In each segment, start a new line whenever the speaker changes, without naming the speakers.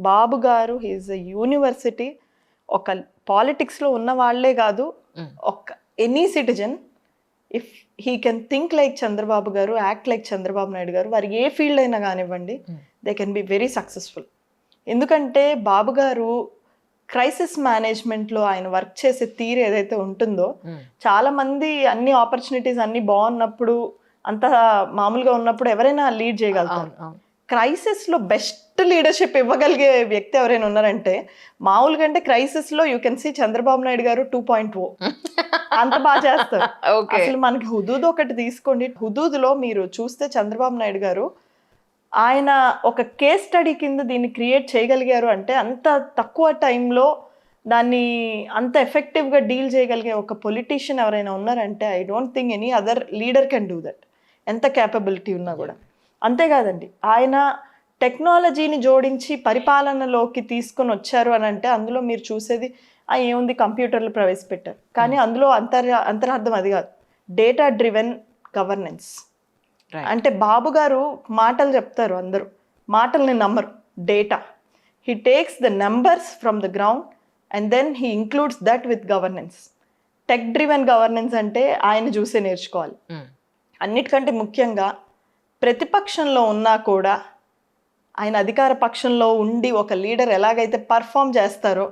బాబు గారు హీఈస్ ఎ యూనివర్సిటీ. ఒక పాలిటిక్స్లో ఉన్న వాళ్ళే కాదు, ఒక any citizen if he can think like Chandrababu గారు, యాక్ట్ లైక్ చంద్రబాబు నాయుడు గారు, వారు ఏ ఫీల్డ్ అయినా కానివ్వండి, they can be very successful. ఎందుకంటే బాబు గారు క్రైసిస్ మేనేజ్మెంట్లో ఆయన వర్క్ చేసే తీరు ఏదైతే ఉంటుందో, చాలా మంది అన్ని ఆపర్చునిటీస్ అన్ని బాగున్నప్పుడు, అంత మామూలుగా ఉన్నప్పుడు ఎవరైనా లీడ్ చేయగలుగుతారు. క్రైసిస్లో బెస్ట్ లీడర్షిప్ ఇవ్వగలిగే వ్యక్తి ఎవరైనా ఉన్నారంటే, మామూలుగా అంటే క్రైసిస్లో you can see Chandrababu Naidu గారు 2.0 అంత బాగా చేస్తారు. అసలు మనకి హుదూద్ ఒకటి తీసుకోండి, హుదూద్లో మీరు చూస్తే చంద్రబాబు నాయుడు గారు ఆయన ఒక కేస్ స్టడీ కింద దీన్ని క్రియేట్ చేయగలిగారు అంటే, అంత తక్కువ టైంలో దాన్ని అంత ఎఫెక్టివ్గా డీల్ చేయగలిగే ఒక పొలిటీషియన్ ఎవరైనా ఉన్నారంటే, I don't think any other leader can do that, ఎంత క్యాపబిలిటీ ఉన్నా కూడా. అంతేకాదండి, ఆయన టెక్నాలజీని జోడించి పరిపాలనలోకి తీసుకొని వచ్చారు అని అంటే, అందులో మీరు చూసేది ఏముంది, కంప్యూటర్లు ప్రవేశపెట్టారు. కానీ అందులో అంతరార్థం అది కాదు, డేటా డ్రివెన్ గవర్నెన్స్. అంటే బాబు గారు మాటలు చెప్తారు, అందరూ మాటల్ని నమ్మరు, data. He takes the numbers from the ground and then he includes that with governance. Tech driven governance అంటే ఆయన చూసే నేర్చుకోవాలి. అన్నిటికంటే ముఖ్యంగా ప్రతిపక్షంలో ఉన్నా కూడా ఆయన అధికార పక్షంలో ఉండి ఒక లీడర్ ఎలాగైతే పర్ఫామ్ చేస్తారో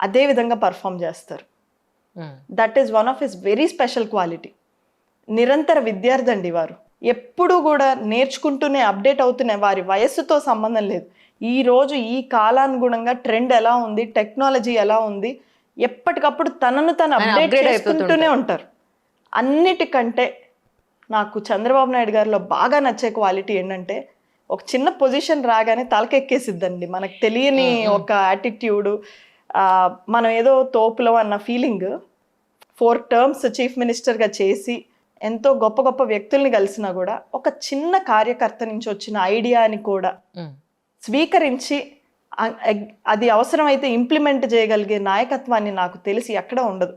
అదే విధంగా పర్ఫామ్ చేస్తారు. That is one of his very special quality. నిరంతర విద్యార్థి అండి వారు, ఎప్పుడు కూడా నేర్చుకుంటూనే అప్డేట్ అవుతూనే, వారి వయస్సుతో సంబంధం లేదు. ఈ రోజు ఈ కాలానుగుణంగా ట్రెండ్ ఎలా ఉంది, టెక్నాలజీ ఎలా ఉంది, ఎప్పటికప్పుడు తనను తను అప్డేట్ చేసుకుంటూనే ఉంటారు. అన్నిటికంటే నాకు చంద్రబాబు నాయుడు గారిలో బాగా నచ్చే క్వాలిటీ ఏంటంటే, ఒక చిన్న పొజిషన్ రాగానే తలకెక్కేసిద్దండి, మనకు తెలియని ఒక యాటిట్యూడు, మనం ఏదో తోపులో అన్న ఫీలింగ్. 4 terms చీఫ్ మినిస్టర్గా చేసి ఎంతో గొప్ప గొప్ప వ్యక్తుల్ని కలిసినా కూడా, ఒక చిన్న కార్యకర్త నుంచి వచ్చిన ఐడియాని కూడా స్వీకరించి అది అవసరమైతే ఇంప్లిమెంట్ చేయగలిగే నాయకత్వాన్ని నాకు తెలిసి ఎక్కడ ఉండదు.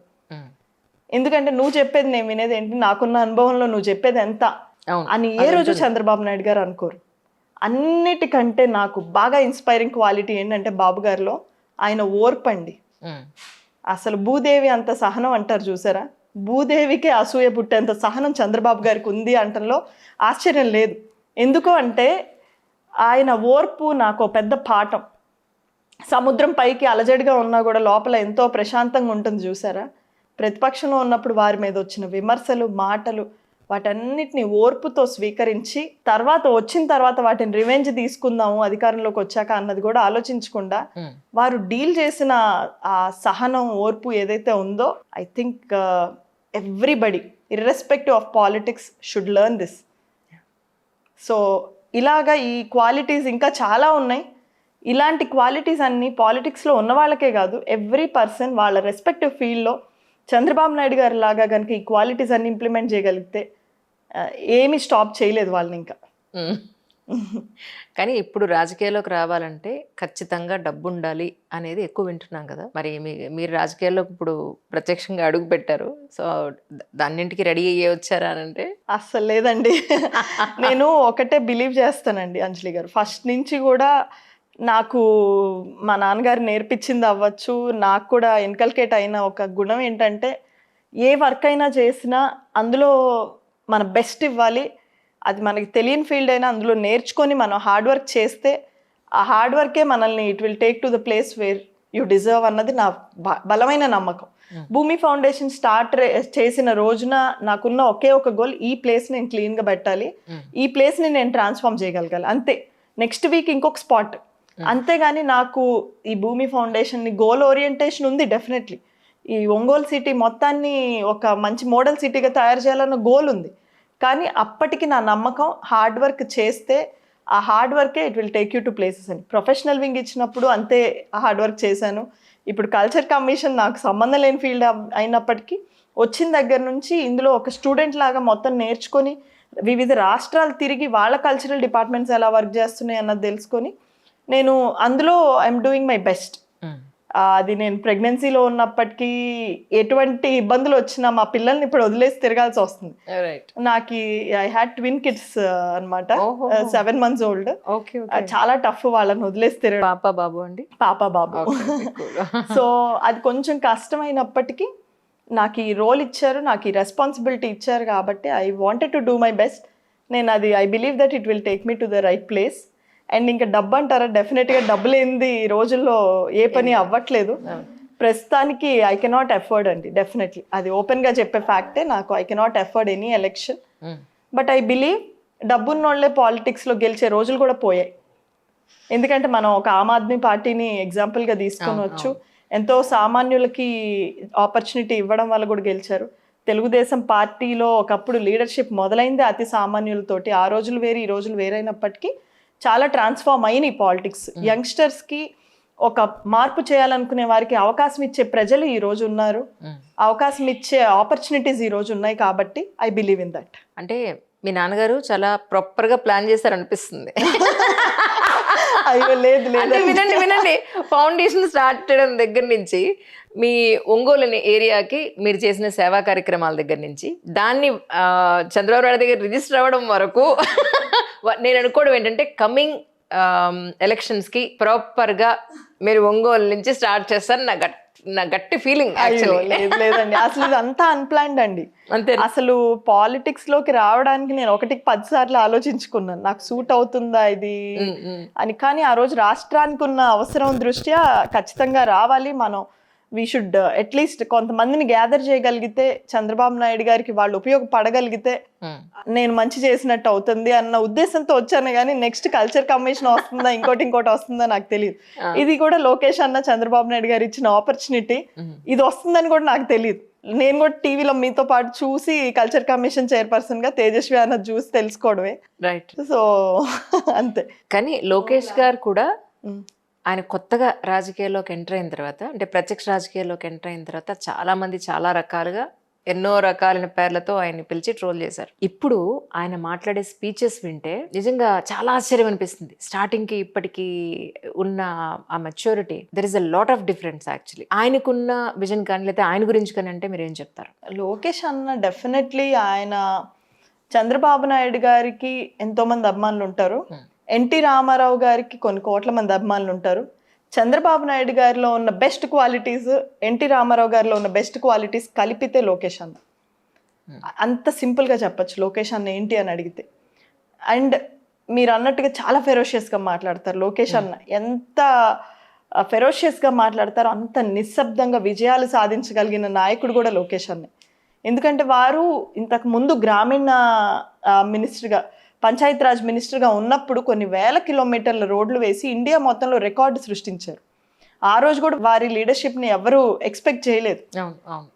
ఎందుకంటే నువ్వు చెప్పేది నేను వినేది ఏంటి, నాకున్న అనుభవంలో నువ్వు చెప్పేది ఎంత అని ఏ రోజు చంద్రబాబు నాయుడు గారు అనుకోరు. అన్నిటికంటే నాకు బాగా ఇన్స్పైరింగ్ క్వాలిటీ ఏంటంటే బాబు గారిలో ఆయన ఓర్పు అండి. అసలు భూదేవి అంత సహనం అంటారు చూసారా, భూదేవికి అసూయ పుట్టేంత సహనం చంద్రబాబు గారికి ఉంది అంటంలో ఆశ్చర్యం లేదు. ఎందుకు అంటే ఆయన ఓర్పు నాకు పెద్ద పాఠం. సముద్రం పైకి అలజడిగా ఉన్నా కూడా లోపల ఎంతో ప్రశాంతంగా ఉంటుంది చూసారా. ప్రతిపక్షంలో ఉన్నప్పుడు వారి మీద వచ్చిన విమర్శలు, మాటలు, వాటన్నిటిని ఓర్పుతో స్వీకరించి వచ్చిన తర్వాత వాటిని రివెంజ్ తీసుకుందాము అధికారంలోకి వచ్చాక అన్నది కూడా ఆలోచించకుండా వారు డీల్ చేసిన ఆ సహనం, ఓర్పు ఏదైతే ఉందో, I think everybody irrespective of politics should learn this. So ఇలాగా ఈ క్వాలిటీస్ ఇంకా చాలా ఉన్నాయి. ఇలాంటి క్వాలిటీస్ అన్ని పాలిటిక్స్లో ఉన్న వాళ్ళకే కాదు, ఎవ్రీ పర్సన్ వాళ్ళ రెస్పెక్టివ్ ఫీల్డ్లో చంద్రబాబు నాయుడు గారి లాగా కనుక ఈ క్వాలిటీస్ అన్ని ఇంప్లిమెంట్ చేయగలిగితే ఏమీ స్టాప్ చేయలేదు వాళ్ళని ఇంకా.
కానీ ఇప్పుడు రాజకీయాల్లోకి రావాలంటే ఖచ్చితంగా డబ్బు ఉండాలి అనేది ఎక్కువ వింటున్నాం కదా. మరి మీరు రాజకీయాల్లోకి ఇప్పుడు ప్రత్యక్షంగా అడుగు పెట్టారు, సో దాన్నింటికి రెడీ అయ్యే వచ్చారా అంటే?
అస్సలు లేదండి. నేను ఒకటే బిలీవ్ చేస్తానండి అంజలి గారు, ఫస్ట్ నుంచి కూడా నాకు మా నాన్నగారు నేర్పించింది అవ్వచ్చు, నాకు కూడా ఇన్కల్కేట్ అయిన ఒక గుణం ఏంటంటే, ఏ వర్క్ అయినా చేసినా అందులో మన బెస్ట్ ఇవ్వాలి. అది మనకి తెలియని ఫీల్డ్ అయినా అందులో నేర్చుకొని మనం హార్డ్ వర్క్ చేస్తే ఆ హార్డ్ వర్కే మనల్ని it will take to the place where you deserve అన్నది నా బలమైన నమ్మకం. భూమి ఫౌండేషన్ స్టార్ట్ చేసిన రోజున నాకున్న ఒకే ఒక గోల్, ఈ ప్లేస్ నేను క్లీన్గా పెట్టాలి, ఈ ప్లేస్ని నేను ట్రాన్స్ఫార్మ్ చేయగలగాలి, అంతే. నెక్స్ట్ వీక్ ఇంకొక స్పాట్, అంతేగాని నాకు ఈ భూమి ఫౌండేషన్ గోల్ ఓరియంటేషన్ ఉంది డెఫినెట్లీ. ఈ ఒంగోలు సిటీ మొత్తాన్ని ఒక మంచి మోడల్ సిటీగా తయారు చేయాలన్న గోల్ ఉంది. కానీ అప్పటికి నా నమ్మకం, హార్డ్ వర్క్ చేస్తే ఆ హార్డ్ వర్కే it will take you to places అని. ప్రొఫెషనల్ వింగ్ ఇచ్చినప్పుడు అంతే హార్డ్ వర్క్ చేశాను. ఇప్పుడు కల్చర్ కమిషన్ నాకు సంబంధం లేని ఫీల్డ్ అయినప్పటికీ వచ్చిన దగ్గర నుంచి ఇందులో ఒక స్టూడెంట్ లాగా మొత్తం నేర్చుకొని, వివిధ రాష్ట్రాలు తిరిగి వాళ్ళ కల్చరల్ డిపార్ట్మెంట్స్ ఎలా వర్క్ చేస్తున్నాయి అన్నది తెలుసుకొని, నేను అందులో ఐఎమ్ డూయింగ్ మై బెస్ట్. అది నేను ప్రెగ్నెన్సీలో ఉన్నప్పటికీ ఎటువంటి ఇబ్బందులు వచ్చినా మా పిల్లల్ని ఇప్పుడు వదిలేసి తిరగాల్సి వస్తుంది.
రైట్.
నాకు ఐ హ్యాడ్ ట్విన్ కిడ్స్ అన్నమాట,
ఓహో.
7 months old.
Okay okay.
చాలా టఫ్ వాళ్ళని వదిలేసి తిరగడం.
పాప బాబు అండి?
పాప బాబు. సో అది కొంచెం కష్టమైనప్పటికీ నాకు ఈ రోల్ ఇచ్చారు, నాకు ఈ రెస్పాన్సిబిలిటీ ఇచ్చారు కాబట్టి I wanted to do my best. నేను అది I believe that it will take me to the right place. And ఇంకా డబ్బు అంటారా, డెఫినెట్గా డబ్బు లేనిది ఈ రోజుల్లో ఏ పని అవ్వట్లేదు. ప్రస్తుతానికి ఐ కెనాట్ ఎఫర్డ్ అండి, డెఫినెట్లీ అది ఓపెన్గా చెప్పే ఫ్యాక్టే. నాకు I cannot afford any election. But I believe డబ్బున్నోళ్లే పాలిటిక్స్లో గెలిచే రోజులు కూడా పోయాయి. ఎందుకంటే మనం ఒక ఆమ్ ఆద్మీ పార్టీని ఎగ్జాంపుల్గా తీసుకొనవచ్చు. ఎంతో సామాన్యులకి ఆపర్చునిటీ ఇవ్వడం వల్ల కూడా గెలిచారు. తెలుగుదేశం పార్టీలో ఒకప్పుడు లీడర్షిప్ మొదలైందే అతి సామాన్యులతోటి. ఆ రోజులు వేరు, ఈ రోజులు వేరైనప్పటికీ చాలా ట్రాన్స్ఫార్మ్ అయినాయి పాలిటిక్స్. యంగ్స్టర్స్కి ఒక మార్పు చేయాలనుకునే వారికి అవకాశం ఇచ్చే ప్రజలు ఈ రోజు ఉన్నారు, అవకాశం ఇచ్చే ఆపర్చునిటీస్ ఈ రోజు ఉన్నాయి. కాబట్టి ఐ బిలీవ్ ఇన్ దట్.
అంటే మీ నాన్నగారు చాలా ప్రాపర్గా ప్లాన్ చేశారు అనిపిస్తుంది.
అయ్యో లేదు లేదు,
వినండి వినండి, ఫౌండేషన్ స్టార్ట్ చేయడం దగ్గర నుంచి మీ ఒంగోలు ఏరియాకి మీరు చేసిన సేవా కార్యక్రమాల దగ్గర నుంచి దాన్ని చంద్రబాబు నాయుడు దగ్గర రిజిస్టర్ అవ్వడం వరకు నేను అనుకోవడం ఏంటంటే కమింగ్ ఎలక్షన్స్కి ప్రాపర్గా మీరు ఒంగోలు నుంచి స్టార్ట్ చేస్తారు నా గట్టి ఫీలింగ్.
లేదు లేదండి, అసలు ఇది అంతా అన్ప్లాన్డ్ అండి.
అంతే.
అసలు పాలిటిక్స్ లోకి రావడానికి నేను 1-10 సార్లు ఆలోచించుకున్నాను, నాకు సూట్ అవుతుందా ఇది అని. కానీ ఆ రోజు రాష్ట్రానికి ఉన్న అవసరం దృష్ట్యా ఖచ్చితంగా రావాలి మనం, వీ షుడ్ అట్లీస్ట్ కొంతమందిని గ్యాదర్ చేయగలిగితే, చంద్రబాబు నాయుడు గారికి వాళ్ళు ఉపయోగపడగలిగితే నేను మంచి చేసినట్టు అవుతుంది అన్న ఉద్దేశంతో వచ్చాను. కానీ నెక్స్ట్ కల్చర్ కమిషన్ వస్తుందా, ఇంకోటి వస్తుందా నాకు తెలియదు. ఇది కూడా లోకేష్ అన్న చంద్రబాబు నాయుడు గారు ఇచ్చిన ఆపర్చునిటీ, ఇది వస్తుందని కూడా నాకు తెలియదు. నేను కూడా టీవీలో మీతో పాటు చూసి కల్చర్ కమిషన్ చైర్పర్సన్ గా తేజస్వి అన్న చూసి తెలుసుకోవడమే.
రైట్.
సో అంతే.
కానీ లోకేష్ గారు కూడా ఆయన కొత్తగా రాజకీయాల్లోకి ఎంటర్ అయిన తర్వాత, అంటే ప్రత్యక్ష రాజకీయాల్లోకి ఎంటర్ అయిన తర్వాత చాలా మంది చాలా రకాలుగా ఎన్నో రకాలైన పేర్లతో ఆయన్ని పిలిచి ట్రోల్ చేశారు. ఇప్పుడు ఆయన మాట్లాడే స్పీచెస్ వింటే నిజంగా చాలా ఆశ్చర్యం అనిపిస్తుంది. స్టార్టింగ్కి ఇప్పటికీ ఉన్న ఆ maturity, there is a lot of difference actually. ఆయనకున్న విజన్ కానీ లేకపోతే ఆయన గురించి కానీ అంటే మీరు ఏం చెప్తారు?
లోకేష్ అన్న డెఫినెట్లీ ఆయన చంద్రబాబు నాయుడు గారికి ఎంతో మంది అభిమానులు ఉంటారు, ఎన్టీ రామారావు గారికి కొన్ని కోట్ల మంది అభిమానులు ఉంటారు. చంద్రబాబు నాయుడు గారిలో ఉన్న బెస్ట్ క్వాలిటీస్, ఎన్టీ రామారావు గారిలో ఉన్న బెస్ట్ క్వాలిటీస్ కలిపితే లోకేష్ అన్న. అంత సింపుల్గా చెప్పచ్చు లోకేష్ అన్న ఏంటి అని అడిగితే. అండ్ మీరు అన్నట్టుగా చాలా ఫెరోషియస్గా మాట్లాడతారు లోకేష్ అన్న. ఎంత ఫెరోషియస్గా మాట్లాడతారో అంత నిశ్శబ్దంగా విజయాలు సాధించగలిగిన నాయకుడు కూడా లోకేష్ అన్న. ఎందుకంటే వారు ఇంతకు ముందు గ్రామీణ మినిస్టర్గా, పంచాయతీరాజ్ మినిస్టర్గా ఉన్నప్పుడు కొన్ని వేల కిలోమీటర్ల రోడ్లు వేసి ఇండియా మొత్తంలో రికార్డు సృష్టించారు. ఆ రోజు కూడా వారి లీడర్షిప్ని ఎవరు ఎక్స్పెక్ట్ చేయలేదు.